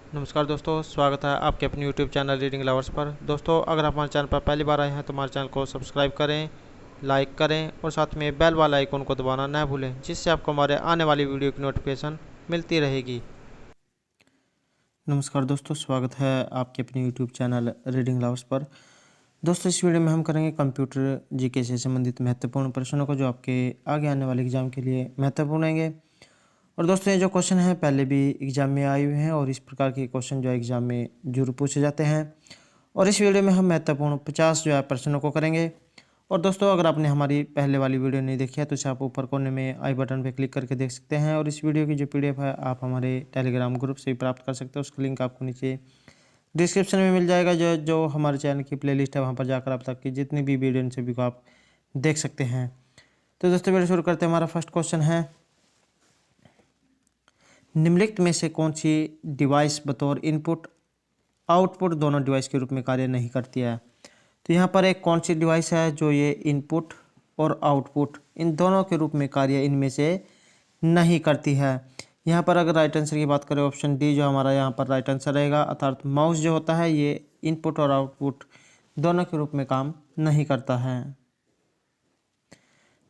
नमस्कार दोस्तों, स्वागत है आपके अपने YouTube चैनल रीडिंग लवर्स पर। दोस्तों, अगर आप हमारे चैनल पर पहली बार आए हैं तो हमारे चैनल को सब्सक्राइब करें, लाइक करें और साथ में बेल वाला आइकन को दबाना ना भूलें, जिससे आपको हमारे आने वाली वीडियो की नोटिफिकेशन मिलती रहेगी। नमस्कार दोस्तों, स्वागत है आपके अपने YouTube चैनल रीडिंग लवर्स पर। दोस्तों, इस वीडियो में हम करेंगे कंप्यूटर जीके से संबंधित महत्वपूर्ण प्रश्नों को, जो आपके आगे आने वाले एग्जाम के लिए महत्वपूर्ण रहेंगे। और दोस्तों, ये जो क्वेश्चन है पहले भी एग्जाम में आए हुए हैं और इस प्रकार के क्वेश्चन जो है एग्जाम में जरूर पूछे जाते हैं। और इस वीडियो में हम महत्वपूर्ण 50 जो है प्रश्नों को करेंगे। और दोस्तों, अगर आपने हमारी पहले वाली वीडियो नहीं देखी है तो इसे आप ऊपर कोने में आई बटन पर क्लिक करके देख सकते हैं। और इस वीडियो की जो PDF है आप हमारे टेलीग्राम ग्रुप से भी प्राप्त कर सकते हैं। उसका लिंक आपको नीचे डिस्क्रिप्शन में मिल जाएगा। जो जो हमारे चैनल की प्लेलिस्ट है वहाँ पर जाकर आप तक की जितनी भी वीडियो इन सभी को आप देख सकते हैं। तो दोस्तों, वीडियो शुरू करते हैं। हमारा फर्स्ट क्वेश्चन है, निम्नलिखित में से कौन सी डिवाइस बतौर इनपुट आउटपुट दोनों डिवाइस के रूप में कार्य नहीं करती है। तो यहाँ पर एक कौन सी डिवाइस है जो ये इनपुट और आउटपुट इन दोनों के रूप में कार्य इनमें से नहीं करती है। यहाँ पर अगर राइट आंसर की बात करें, ऑप्शन डी जो हमारा यहाँ पर राइट आंसर रहेगा, अर्थात माउस जो होता है ये इनपुट और आउटपुट दोनों के रूप में काम नहीं करता है।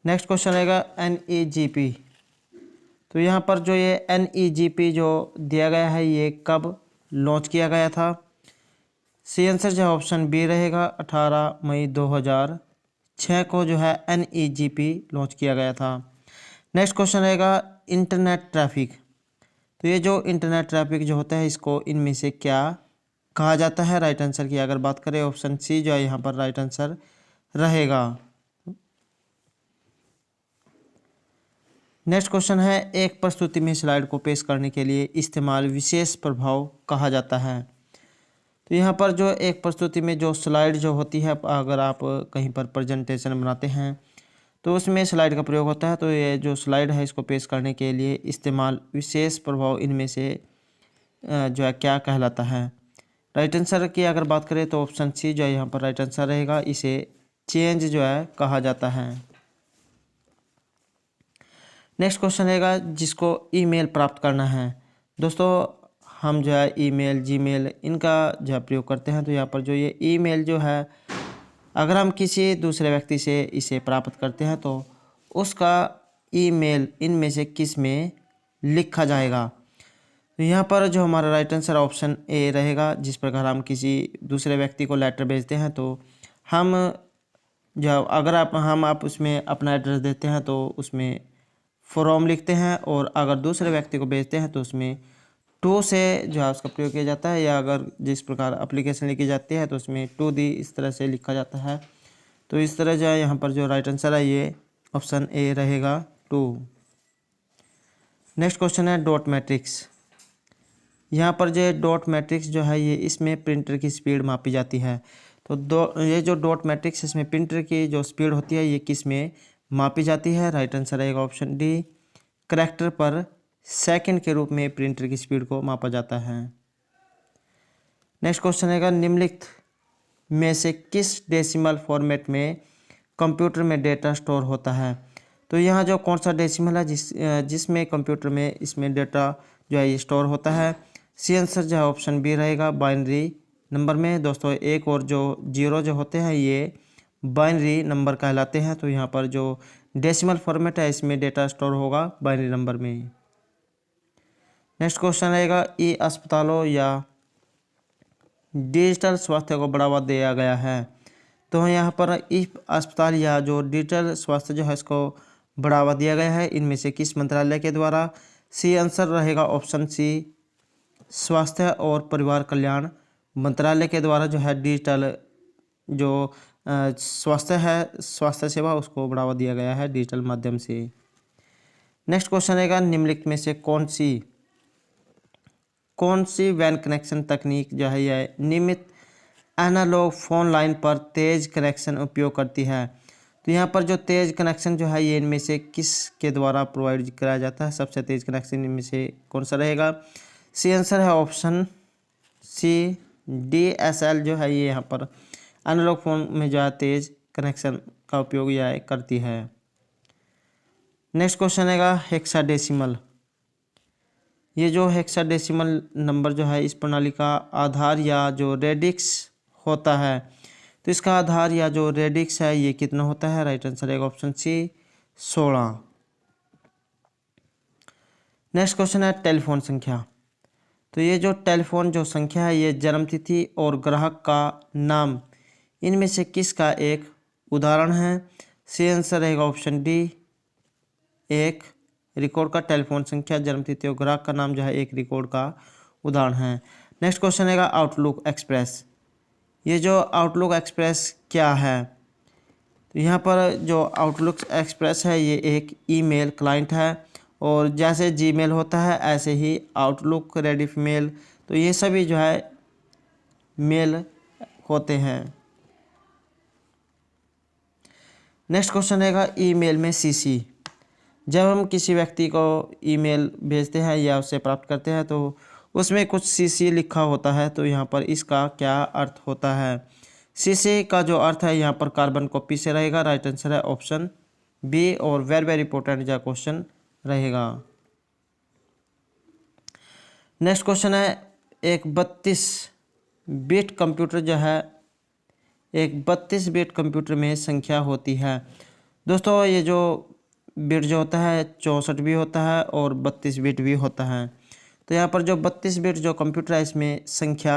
नेक्स्ट क्वेश्चन रहेगा NEGP। तो यहाँ पर जो ये NEGP जो दिया गया है ये कब लॉन्च किया गया था। सी आंसर जो है ऑप्शन बी रहेगा, 18 मई 2006 को जो है NEGP लॉन्च किया गया था। नेक्स्ट क्वेश्चन रहेगा, इंटरनेट ट्रैफिक। तो ये जो इंटरनेट ट्रैफिक जो होता है इसको इनमें से क्या कहा जाता है। राइट आंसर की अगर बात करें, ऑप्शन सी जो है यहाँ पर राइट आंसर रहेगा। नेक्स्ट क्वेश्चन है, एक प्रस्तुति में स्लाइड को पेश करने के लिए इस्तेमाल विशेष प्रभाव कहा जाता है। तो यहाँ पर जो एक प्रस्तुति में जो स्लाइड जो होती है, अगर आप कहीं पर प्रेजेंटेशन बनाते हैं तो उसमें स्लाइड का प्रयोग होता है। तो ये जो स्लाइड है इसको पेश करने के लिए इस्तेमाल विशेष प्रभाव इनमें से जो है क्या कहलाता है। राइट आंसर की अगर बात करें तो ऑप्शन सी जो है यहाँ पर राइट आंसर रहेगा, इसे चेंज जो है कहा जाता है। नेक्स्ट क्वेश्चन रहेगा, जिसको ईमेल प्राप्त करना है। दोस्तों, हम जो है ईमेल, जीमेल इनका जो है प्रयोग करते हैं। तो यहाँ पर जो ये ईमेल जो है अगर हम किसी दूसरे व्यक्ति से इसे प्राप्त करते हैं तो उसका ईमेल इनमें से किस में लिखा जाएगा। तो यहाँ पर जो हमारा राइट आंसर ऑप्शन ए रहेगा। जिस प्रकार हम किसी दूसरे व्यक्ति को लेटर भेजते हैं तो हम जो अगर आप उसमें अपना एड्रेस देते हैं तो उसमें फ्रॉम लिखते हैं, और अगर दूसरे व्यक्ति को भेजते हैं तो उसमें टू से जो है उसका प्रयोग किया जाता है, या अगर जिस प्रकार एप्लीकेशन लिखी जाती है तो उसमें टू दी इस तरह से लिखा जाता है। तो इस तरह जो है यहाँ पर जो राइट आंसर है ये ऑप्शन ए रहेगा, टू। नेक्स्ट क्वेश्चन है, डॉट मैट्रिक्स। यहाँ पर जो डॉट मैट्रिक्स जो है ये इसमें प्रिंटर की स्पीड मापी जाती है। तो ये जो डॉट मैट्रिक्स इसमें प्रिंटर की जो स्पीड होती है ये किस में मापी जाती है। राइट आंसर रहेगा ऑप्शन डी, करैक्टर पर सेकंड के रूप में प्रिंटर की स्पीड को मापा जाता है। नेक्स्ट क्वेश्चन रहेगा, निम्नलिखित में से किस डेसिमल फॉर्मेट में कंप्यूटर में डेटा स्टोर होता है। तो यहाँ जो कौन सा डेसिमल है जिसमें कंप्यूटर में इसमें डेटा जो है ये स्टोर होता है। सी आंसर जो है ऑप्शन बी रहेगा, बाइनरी नंबर में। दोस्तों, एक और जो जीरो जो होते हैं ये बाइनरी नंबर कहलाते हैं। तो यहाँ पर जो डेसिमल फॉर्मेट है इसमें डेटा स्टोर होगा बाइनरी नंबर में। नेक्स्ट क्वेश्चन रहेगा, ई अस्पतालों या डिजिटल स्वास्थ्य को बढ़ावा दिया गया है। तो यहाँ पर ई अस्पताल या जो डिजिटल स्वास्थ्य जो है इसको बढ़ावा दिया गया है इनमें से किस मंत्रालय के द्वारा। सी आंसर रहेगा ऑप्शन सी, स्वास्थ्य और परिवार कल्याण मंत्रालय के द्वारा जो है डिजिटल जो स्वास्थ्य है, स्वास्थ्य सेवा उसको बढ़ावा दिया गया है डिजिटल माध्यम से। नेक्स्ट क्वेश्चन रहेगा, निम्नलिखित में से कौन सी वैन कनेक्शन तकनीक जो है यह नियमित एनालॉग फोन लाइन पर तेज कनेक्शन उपयोग करती है। तो यहाँ पर जो तेज कनेक्शन जो है ये इनमें से किस के द्वारा प्रोवाइड कराया जाता है। सबसे तेज कनेक्शन इनमें से कौन सा रहेगा। सी आंसर है ऑप्शन सी, DSL जो है ये यहाँ पर एनालॉग फ़ोन में जो है तेज़ कनेक्शन का उपयोग यह करती है। नेक्स्ट क्वेश्चन रहेगा, हेक्साडेसिमल। ये जो हेक्साडेसिमल नंबर जो है इस प्रणाली का आधार या जो रेडिक्स होता है, तो इसका आधार या जो रेडिक्स है ये कितना होता है? राइट आंसर है ऑप्शन सी 16। नेक्स्ट क्वेश्चन है टेलीफोन संख्या। तो ये जो टेलीफोन जो संख्या है ये जन्मतिथि और ग्राहक का नाम इनमें से किसका एक उदाहरण है? सी आंसर रहेगा ऑप्शन डी, एक रिकॉर्ड का टेलीफोन संख्या, जन्मतिथि और ग्राहक का नाम जो है एक रिकॉर्ड का उदाहरण है। नेक्स्ट क्वेश्चन रहेगा आउटलुक एक्सप्रेस। ये जो आउटलुक एक्सप्रेस क्या है? तो यहाँ पर जो आउटलुक एक्सप्रेस है ये एक ईमेल क्लाइंट है, और जैसे जीमेल होता है ऐसे ही आउटलुक, रेडिफ मेल, तो ये सभी जो है मेल होते हैं। नेक्स्ट क्वेश्चन रहेगा ईमेल में सीसी। जब हम किसी व्यक्ति को ईमेल भेजते हैं या उसे प्राप्त करते हैं तो उसमें कुछ सीसी लिखा होता है, तो यहाँ पर इसका क्या अर्थ होता है? सीसी का जो अर्थ है यहाँ पर कार्बन कॉपी से रहेगा। राइट आंसर है ऑप्शन बी, और वेरी वेरी इंपॉर्टेंट जो क्वेश्चन रहेगा। नेक्स्ट क्वेश्चन है एक 32 बिट कंप्यूटर जो है, एक 32 बिट कंप्यूटर में संख्या होती है। दोस्तों ये जो बिट जो होता है 64 भी होता है और 32 बिट भी होता है। तो यहाँ पर जो 32 बिट जो कंप्यूटर है इसमें संख्या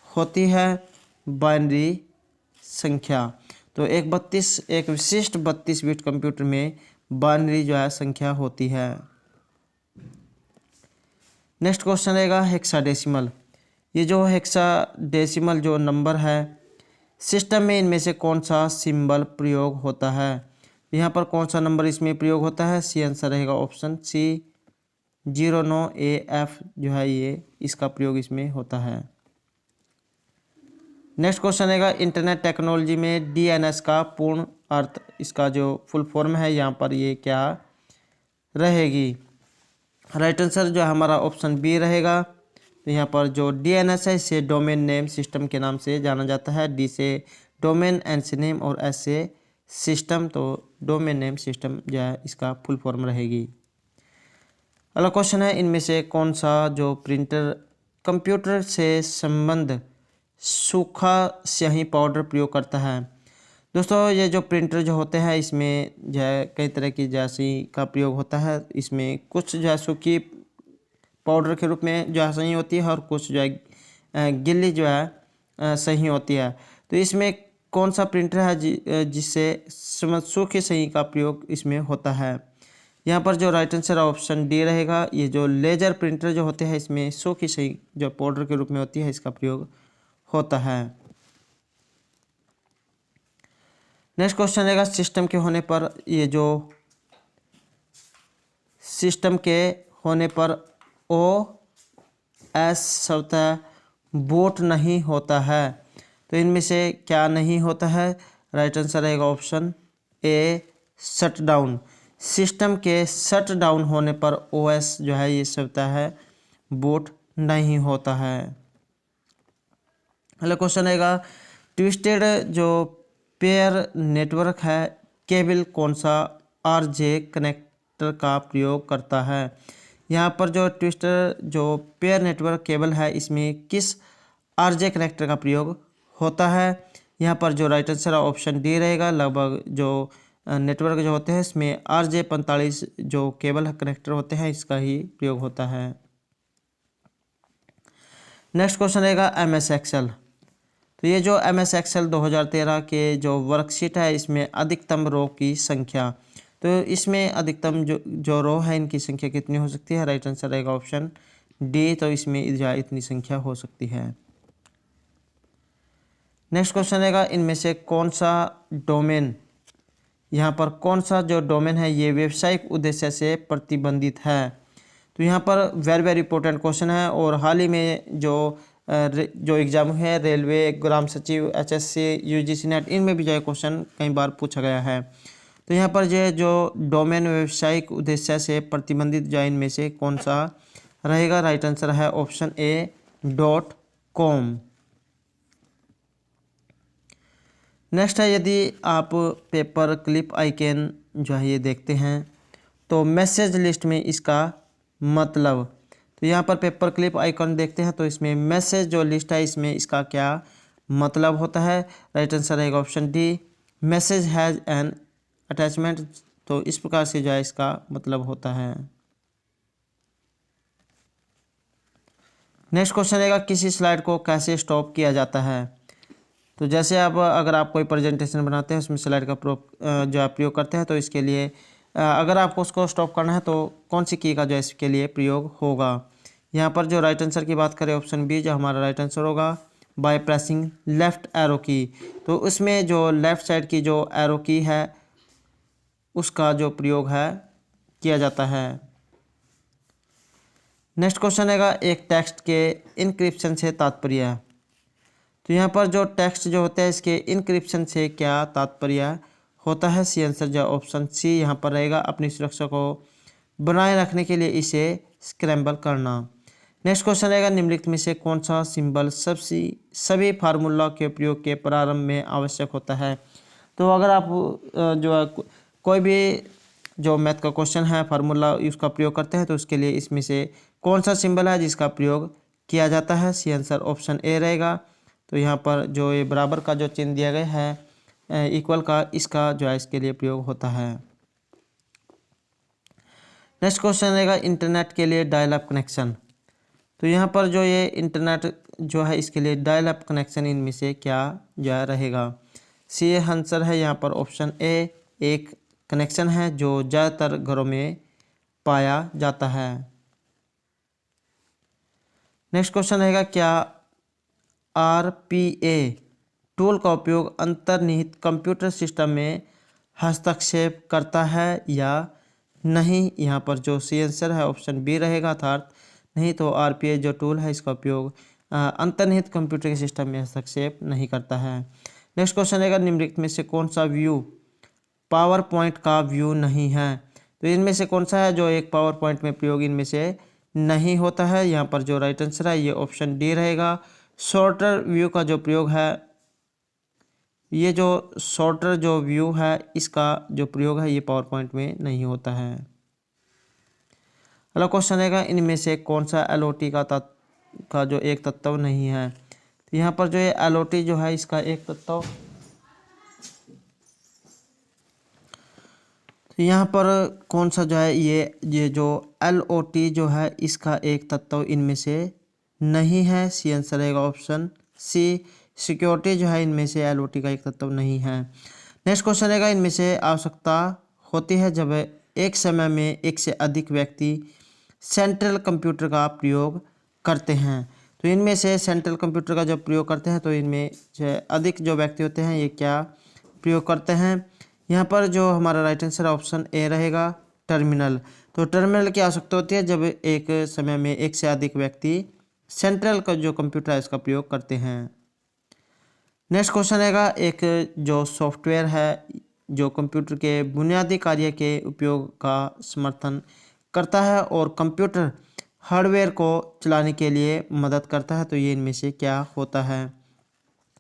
होती है बाइनरी संख्या। तो एक विशिष्ट 32 बिट कंप्यूटर में बाइनरी जो है संख्या होती है। नेक्स्ट क्वेश्चन रहेगा हेक्साडेसिमल। ये जो हेक्साडेसिमल जो नंबर है सिस्टम में इनमें से कौन सा सिंबल प्रयोग होता है? यहाँ पर कौन सा नंबर इसमें प्रयोग होता है? सी आंसर रहेगा ऑप्शन सी 09AF जो है ये इसका प्रयोग इसमें होता है। नेक्स्ट क्वेश्चन रहेगा इंटरनेट टेक्नोलॉजी में DNS का पूर्ण अर्थ, इसका जो फुल फॉर्म है यहाँ पर ये क्या रहेगी? राइट आंसर जो हमारा ऑप्शन बी रहेगा। तो यहाँ पर जो DNS है इसे डोमेन नेम सिस्टम के नाम से जाना जाता है। डी से डोमेन, एन से नेम और एस से सिस्टम, तो डोमेन नेम सिस्टम जो है इसका फुल फॉर्म रहेगी। अगला क्वेश्चन है इनमें से कौन सा जो प्रिंटर कंप्यूटर से संबंध सूखा स्याही पाउडर प्रयोग करता है? दोस्तों ये जो प्रिंटर जो होते हैं इसमें जो है कई तरह की स्याही का प्रयोग होता है। इसमें कुछ जो है सूखी पाउडर के रूप में जो है सही होती है और कुछ जो है गिल्ली जो है सही होती है। तो इसमें कौन सा प्रिंटर है जिससे सूखी सही का प्रयोग इसमें होता है? यहाँ पर जो राइट आंसर ऑप्शन डी रहेगा। ये जो लेजर प्रिंटर जो होते हैं इसमें सूखी सही जो पाउडर के रूप में होती है इसका प्रयोग होता है। नेक्स्ट क्वेश्चन रहेगा सिस्टम के होने पर, ये जो सिस्टम के होने पर OS शब्द बूट नहीं होता है, तो इनमें से क्या नहीं होता है? राइट आंसर रहेगा ऑप्शन ए शटडाउन। सिस्टम के शट डाउन होने पर OS जो है ये शब्द है बूट नहीं होता है। अगला क्वेश्चन रहेगा ट्विस्टेड जो पेयर नेटवर्क है केबल कौन सा RJ कनेक्टर का प्रयोग करता है? यहाँ पर जो ट्विस्टर जो पेयर नेटवर्क केबल है इसमें किस RJ कनेक्टर का प्रयोग होता है? यहाँ पर जो राइट आंसर है ऑप्शन डी रहेगा। लगभग जो नेटवर्क जो होते हैं इसमें RJ 45 जो केबल कनेक्टर होते हैं इसका ही प्रयोग होता है। नेक्स्ट क्वेश्चन रहेगा MS एक्सेल। तो ये जो MS एक्सेल 2013 के जो वर्कशीट है इसमें अधिकतम रो की संख्या, तो इसमें अधिकतम जो रो है इनकी संख्या कितनी हो सकती है? राइट आंसर रहेगा ऑप्शन डी, तो इसमें इतनी संख्या हो सकती है। नेक्स्ट क्वेश्चन रहेगा इनमें से कौन सा डोमेन, यहाँ पर कौन सा जो डोमेन है ये व्यावसायिक उद्देश्य से प्रतिबंधित है? तो यहाँ पर वेरी वेरी इंपॉर्टेंट क्वेश्चन है, और हाल ही में जो एग्ज़ाम है रेलवे, ग्राम सचिव, HSC, UGC नेट, इनमें भी जो है क्वेश्चन कई बार पूछा गया है। तो यहाँ पर जो डोमेन व्यावसायिक उद्देश्य से प्रतिबंधित जो इनमें से कौन सा रहेगा? राइट आंसर है ऑप्शन ए .com। नेक्स्ट है यदि आप पेपर क्लिप आइकन जो है ये देखते हैं तो मैसेज लिस्ट में इसका मतलब, तो यहाँ पर पेपर क्लिप आइकॉन देखते हैं, तो इसमें मैसेज जो लिस्ट है इसमें इसका क्या मतलब होता है। राइट आंसर रहेगा option D, message has an attachment. तो इस प्रकार से जो है इसका मतलब होता है। नेक्स्ट क्वेश्चन रहेगा, किसी स्लाइड को कैसे स्टॉप किया जाता है। तो जैसे आप अगर आप कोई प्रेजेंटेशन बनाते हैं उसमें स्लाइड का जो है प्रयोग करते हैं, तो इसके लिए अगर आपको उसको स्टॉप करना है तो कौन सी की का जो है इसके लिए प्रयोग होगा। यहाँ पर जो राइट आंसर की बात करें ऑप्शन बी जो हमारा राइट आंसर होगा, बाय प्रेसिंग लेफ़्ट एरो की। तो उसमें जो लेफ़्ट साइड की जो एरो की है उसका जो प्रयोग है किया जाता है। नेक्स्ट क्वेश्चन है एक टेक्स्ट के इनक्रिप्शन से तात्पर्य। तो यहाँ पर जो टेक्स्ट जो होता है इसके इनक्रिप्शन से क्या तात्पर्य होता है। सी आंसर जो ऑप्शन सी यहाँ पर रहेगा, अपनी सुरक्षा को बनाए रखने के लिए इसे स्क्रैम्बल करना। नेक्स्ट क्वेश्चन रहेगा, निम्नलिखित में से कौन सा सिंबल सभी फार्मूला के प्रयोग के प्रारंभ में आवश्यक होता है। तो अगर आप जो है कोई भी जो मैथ का क्वेश्चन है फार्मूला उसका प्रयोग करते हैं तो उसके लिए इसमें से कौन सा सिंबल है जिसका प्रयोग किया जाता है। सी आंसर ऑप्शन ए रहेगा। तो यहाँ पर जो ये बराबर का जो चिन्ह दिया गया है इक्वल का, इसका जो है इसके लिए प्रयोग होता है। नेक्स्ट क्वेश्चन रहेगा, इंटरनेट के लिए डायल अप कनेक्शन। तो यहाँ पर जो ये इंटरनेट जो है इसके लिए डायल अप कनेक्शन इनमें से क्या जो है रहेगा। सी आंसर है यहाँ पर ऑप्शन ए, एक कनेक्शन है जो ज़्यादातर घरों में पाया जाता है। नेक्स्ट क्वेश्चन रहेगा, क्या RPA टूल का उपयोग अंतर्निहित कंप्यूटर सिस्टम में हस्तक्षेप करता है या नहीं। यहाँ पर जो सी आंसर है ऑप्शन बी रहेगा, अर्थात नहीं। तो RPA जो टूल है इसका उपयोग अंतर्निहित कंप्यूटर के सिस्टम में हस्तक्षेप नहीं करता है। नेक्स्ट क्वेश्चन रहेगा, निम्नलिखित में से कौन सा व्यू पावर पॉइंट का व्यू नहीं है। तो इनमें से कौन सा है जो एक पावर पॉइंट में प्रयोग इनमें से नहीं होता है। यहाँ पर जो राइट आंसर है ये ऑप्शन डी रहेगा, शॉर्टर व्यू का जो प्रयोग है, ये जो शॉर्टर जो व्यू है इसका जो प्रयोग है ये पावर पॉइंट में नहीं होता है। अगला क्वेश्चन रहेगा, इनमें से कौन सा LOT का जो एक तत्व नहीं है। तो यहाँ पर जो ये LOT जो है इसका एक तत्व, तो यहाँ पर कौन सा जो है ये जो LOT जो है इसका एक तत्व इनमें से नहीं है। सी आंसर रहेगा ऑप्शन सी, सिक्योरिटी जो है इनमें से LOT का एक तत्व नहीं है। नेक्स्ट क्वेश्चन रहेगा, इनमें से आवश्यकता होती है जब एक समय में एक से अधिक व्यक्ति सेंट्रल कंप्यूटर का प्रयोग करते हैं। तो इनमें से सेंट्रल कंप्यूटर का जब प्रयोग करते हैं तो इनमें जो अधिक जो व्यक्ति होते हैं ये क्या प्रयोग करते हैं। यहाँ पर जो हमारा राइट आंसर ऑप्शन ए रहेगा, टर्मिनल। तो टर्मिनल की आवश्यकता होती है जब एक समय में एक से अधिक व्यक्ति सेंट्रल का जो कंप्यूटर है इसका प्रयोग करते हैं। नेक्स्ट क्वेश्चन रहेगा, एक जो सॉफ्टवेयर है जो कंप्यूटर के बुनियादी कार्य के उपयोग का समर्थन करता है और कंप्यूटर हार्डवेयर को चलाने के लिए मदद करता है। तो ये इनमें से क्या होता है।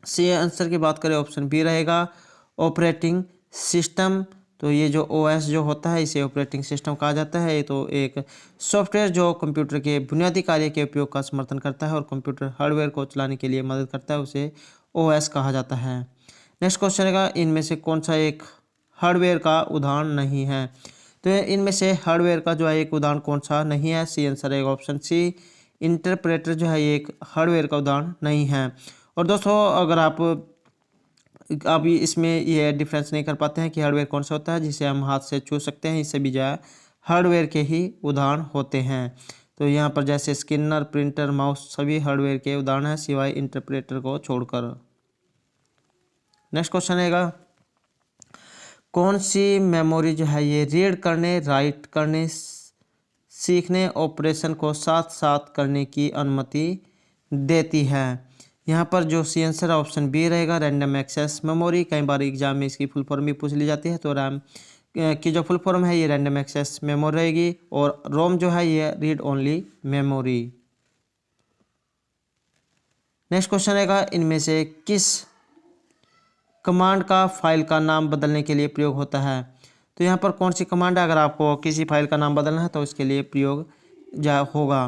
सी आंसर की बात करें ऑप्शन बी रहेगा, ऑपरेटिंग सिस्टम। तो ये जो OS जो होता है इसे ऑपरेटिंग सिस्टम कहा जाता है। ये तो एक सॉफ्टवेयर जो कंप्यूटर के बुनियादी कार्य के उपयोग का समर्थन करता है और कंप्यूटर हार्डवेयर को चलाने के लिए मदद करता है, उसे OS कहा जाता है। नेक्स्ट क्वेश्चन रहेगा, इनमें से कौन सा एक हार्डवेयर का उदाहरण नहीं है। तो इनमें से हार्डवेयर का जो है एक उदाहरण कौन सा नहीं है। सी आंसर रहेगा ऑप्शन सी, इंटरप्रेटर जो है एक हार्डवेयर का उदाहरण नहीं है। और दोस्तों अगर आप अभी इसमें ये डिफरेंस नहीं कर पाते हैं कि हार्डवेयर कौन सा होता है जिसे हम हाथ से छू सकते हैं, इससे भी जो है हार्डवेयर के ही उदाहरण होते हैं। तो यहाँ पर जैसे स्किनर, प्रिंटर, माउस सभी हार्डवेयर के उदाहरण हैं सिवाय इंटरप्रेटर को छोड़कर। नेक्स्ट क्वेश्चन रहेगा, कौन सी मेमोरी जो है ये रीड करने, राइट करने, सीखने ऑपरेशन को साथ साथ करने की अनुमति देती है। यहाँ पर जो सी आंसर ऑप्शन बी रहेगा, रैंडम एक्सेस मेमोरी। कई बार एग्जाम में इसकी फुल फॉर्म भी पूछ ली जाती है। तो रैम की जो फुल फॉर्म है ये रैंडम एक्सेस मेमोरी रहेगी और रोम जो है ये read only memory. Next question रहेगा, इनमें से किस कमांड का फाइल का नाम बदलने के लिए प्रयोग होता है। तो यहाँ पर कौन सी कमांड है, अगर आपको किसी फाइल का नाम बदलना है तो इसके लिए प्रयोग होगा।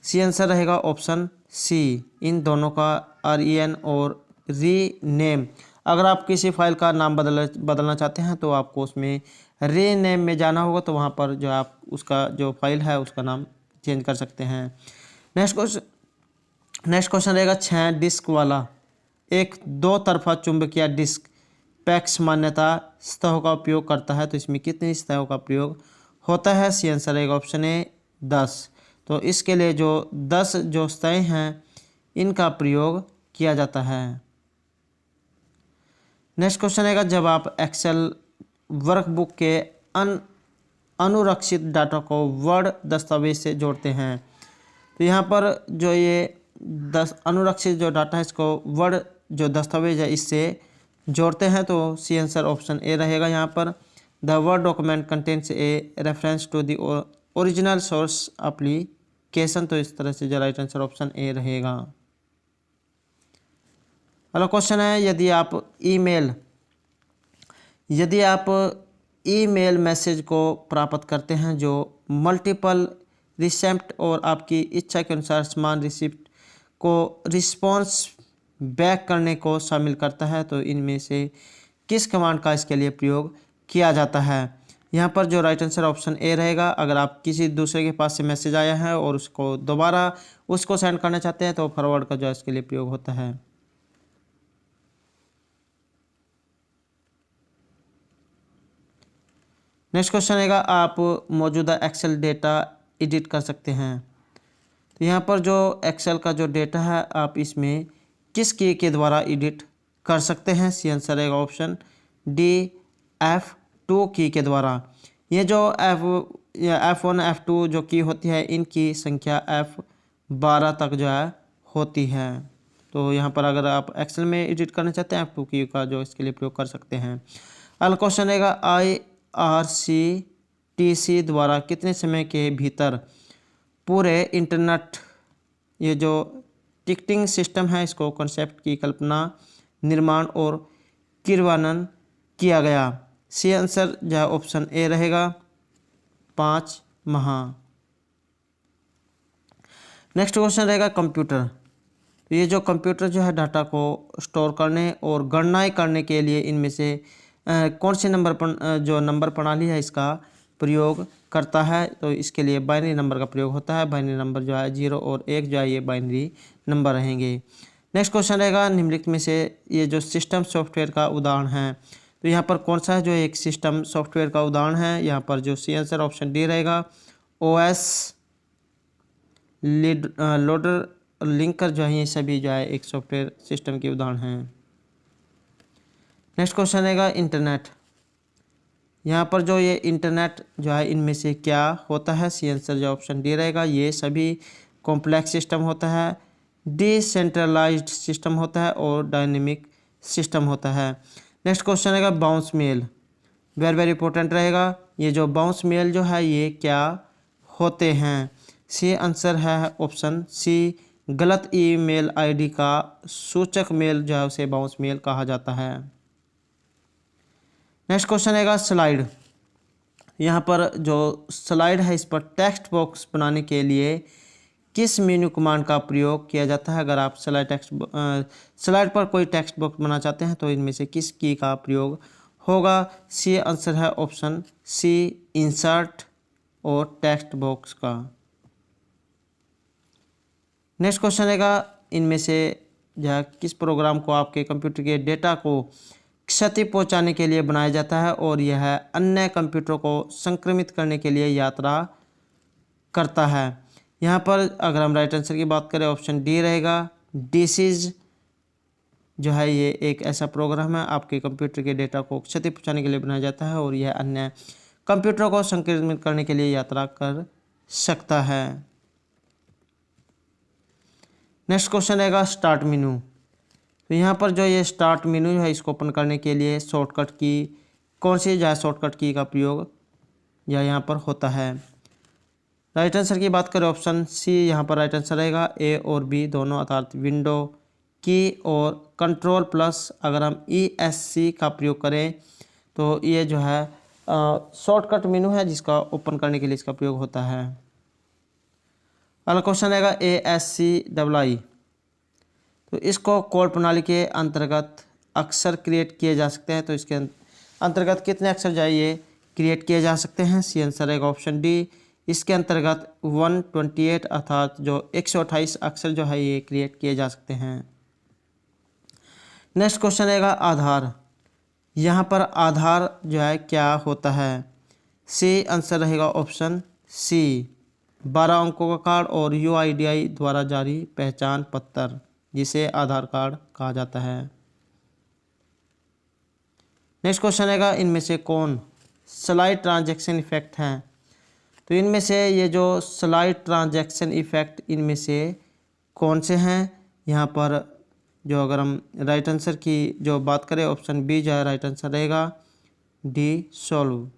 सी आंसर रहेगा ऑप्शन सी, इन दोनों का REN और रीनेम। अगर आप किसी फाइल का नाम बदलना चाहते हैं तो आपको उसमें रीनेम में जाना होगा, तो वहाँ पर जो आप उसका जो फाइल है उसका नाम चेंज कर सकते हैं। नेक्स्ट क्वेश्चन रहेगा 6 डिस्क वाला एक दो तरफा चुंबकीय डिस्क पैक्स मान्यता सतहों का उपयोग करता है, तो इसमें कितनी सतहों का प्रयोग होता है? सी आंसर रहेगा ऑप्शन ए 10। तो इसके लिए जो 10 जो सतहें हैं इनका प्रयोग किया जाता है। नेक्स्ट क्वेश्चन रहेगा जब आप एक्सेल वर्कबुक के अनुरक्षित डाटा को वर्ड दस्तावेज से जोड़ते हैं, तो यहाँ पर जो ये अनुरक्षित जो डाटा है इसको वर्ड जो दस्तावेज है इससे जोड़ते हैं, तो सी आंसर ऑप्शन ए रहेगा। यहाँ पर the word document contents a reference to the original source application, तो इस तरह से जो राइट आंसर ऑप्शन ए रहेगा। अगला क्वेश्चन है यदि आप ईमेल मैसेज को प्राप्त करते हैं जो मल्टीपल रिसेप्ट और आपकी इच्छा के अनुसार समान रिसिप्ट को रिस्पॉन्स बैक करने को शामिल करता है, तो इनमें से किस कमांड का इसके लिए प्रयोग किया जाता है? यहाँ पर जो राइट आंसर ऑप्शन ए रहेगा। अगर आप किसी दूसरे के पास से मैसेज आया है और उसको दोबारा उसको सेंड करना चाहते हैं तो फॉरवर्ड का जो इसके लिए प्रयोग होता है। नेक्स्ट क्वेश्चन रहेगा आप मौजूदा एक्सेल डेटा एडिट कर सकते हैं, तो यहाँ पर जो एक्सेल का जो डेटा है आप इसमें किस की के द्वारा एडिट कर सकते हैं? सी आंसर रहेगा ऑप्शन डी F2 की के द्वारा। ये जो F1 F2 जो की होती है इनकी संख्या F12 तक जो है होती है, तो यहाँ पर अगर आप एक्सेल में एडिट करना चाहते हैं F2 की का जो इसके लिए प्रयोग कर सकते हैं। अगला क्वेश्चन रहेगा IRCTC द्वारा कितने समय के भीतर पूरे इंटरनेट ये जो टिकटिंग सिस्टम है इसको कॉन्सेप्ट की कल्पना, निर्माण और क्रियान्वयन किया गया? सी आंसर जो है ऑप्शन ए रहेगा 5 माह। नेक्स्ट क्वेश्चन रहेगा कंप्यूटर, तो ये जो कंप्यूटर जो है डाटा को स्टोर करने और गणनाएं करने के लिए इनमें से कौन से नंबर प्रणाली है इसका प्रयोग करता है? तो इसके लिए बाइनरी नंबर का प्रयोग होता है। बाइनरी नंबर जो है 0 और 1 जो है ये बाइनरी नंबर रहेंगे। नेक्स्ट क्वेश्चन रहेगा निम्नलिखित में से ये जो सिस्टम सॉफ्टवेयर का उदाहरण है, तो यहाँ पर कौन सा है जो एक सिस्टम सॉफ्टवेयर का उदाहरण है? यहाँ पर जो सी आंसर ऑप्शन डी रहेगा OS लोडर लिंकर जो है ये सभी जो है एक सॉफ्टवेयर सिस्टम के उदाहरण हैं। नेक्स्ट क्वेश्चन रहेगा इंटरनेट, यहाँ पर जो ये इंटरनेट जो है इनमें से क्या होता है? सी आंसर जो ऑप्शन डी रहेगा ये सभी कॉम्प्लेक्स सिस्टम होता है, डिसेंट्रलाइज्ड सिस्टम होता है और डायनेमिक सिस्टम होता है। नेक्स्ट क्वेश्चन रहेगा बाउंस मेल, वेरी इंपॉर्टेंट रहेगा। ये जो बाउंस मेल जो है ये क्या होते हैं? सी आंसर है ऑप्शन सी गलत ईमेल आईडी का सूचक मेल जो है उसे बाउंस मेल कहा जाता है। नेक्स्ट क्वेश्चन रहेगा स्लाइड, यहाँ पर जो स्लाइड है इस पर टेक्स्ट बॉक्स बनाने के लिए किस मेन्यू कमांड का प्रयोग किया जाता है? अगर आप स्लाइड पर कोई टेक्स्ट बॉक्स बनाना चाहते हैं तो इनमें से किस की का प्रयोग होगा? सी आंसर है ऑप्शन सी इंसर्ट और टेक्स्ट बॉक्स का। नेक्स्ट क्वेश्चन रहेगा इनमें से यह किस प्रोग्राम को आपके कंप्यूटर के डेटा को क्षति पहुंचाने के लिए बनाया जाता है और यह अन्य कंप्यूटरों को संक्रमित करने के लिए यात्रा करता है? यहाँ पर अगर हम राइट आंसर की बात करें ऑप्शन डी रहेगा डिसीज जो है ये एक ऐसा प्रोग्राम है आपके कंप्यूटर के डेटा को क्षति पहुंचाने के लिए बनाया जाता है और यह अन्य कंप्यूटरों को संक्रमित करने के लिए यात्रा कर सकता है। नेक्स्ट क्वेश्चन रहेगा स्टार्ट मेनू, तो यहाँ पर जो ये स्टार्ट मेनू है इसको ओपन करने के लिए शॉर्टकट की कौन सी जो है शॉर्टकट की का प्रयोग यहाँ पर होता है? राइट आंसर की बात करें ऑप्शन सी यहाँ पर राइट आंसर रहेगा ए और बी दोनों, अर्थात विंडो की और कंट्रोल प्लस। अगर हम ESC का प्रयोग करें तो ये जो है शॉर्टकट मेनू है जिसका ओपन करने के लिए इसका प्रयोग होता है। अगला क्वेश्चन रहेगा ASCII। तो इसको कोड प्रणाली के अंतर्गत अक्षर क्रिएट किए जा सकते हैं। तो इसके अंतर्गत कितने अक्षर जो है ये क्रिएट किए जा सकते हैं? सी आंसर रहेगा ऑप्शन डी। इसके अंतर्गत 128 अर्थात जो 128 अक्षर जो है ये क्रिएट किए जा सकते हैं। नेक्स्ट क्वेश्चन रहेगा आधार। यहाँ पर आधार जो है क्या होता है? सी आंसर रहेगा ऑप्शन सी, 12 अंकों का कार्ड और UIDAI द्वारा जारी पहचान पत्र, जिसे आधार कार्ड कहा जाता है। नेक्स्ट क्वेश्चन रहेगा इनमें से कौन स्लाइड ट्रांजैक्शन इफेक्ट है? तो इनमें से ये जो स्लाइड ट्रांजैक्शन इफेक्ट इनमें से कौन से हैं? यहाँ पर जो अगर हम राइट आंसर की जो बात करें ऑप्शन बी जो है राइट आंसर रहेगा, डी सोल्व।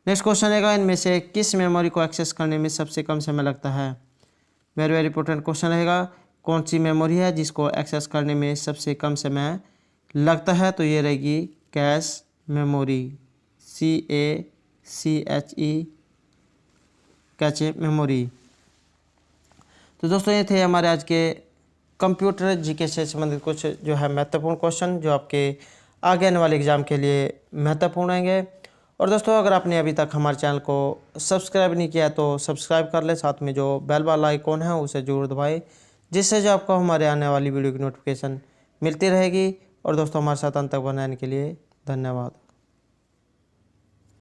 नेक्स्ट क्वेश्चन रहेगा इनमें से किस मेमोरी को एक्सेस करने में सबसे कम समय लगता है? वेरी वेरी इंपॉर्टेंट क्वेश्चन रहेगा। कौन सी मेमोरी है जिसको एक्सेस करने में सबसे कम समय लगता है? तो ये रहेगी cache memory, CACHE, cache memory. तो दोस्तों ये थे हमारे आज के कंप्यूटर जीके से संबंधित कुछ जो है महत्वपूर्ण क्वेश्चन जो आपके आगे आने वाले एग्जाम के लिए महत्वपूर्ण रहेंगे। और दोस्तों अगर आपने अभी तक हमारे चैनल को सब्सक्राइब नहीं किया तो सब्सक्राइब कर ले, साथ में जो बेल वाला आइकॉन है उसे जरूर दबाएं, जिससे जो आपको हमारे आने वाली वीडियो की नोटिफिकेशन मिलती रहेगी। और दोस्तों हमारे साथ अंत तक बनाने के लिए धन्यवाद।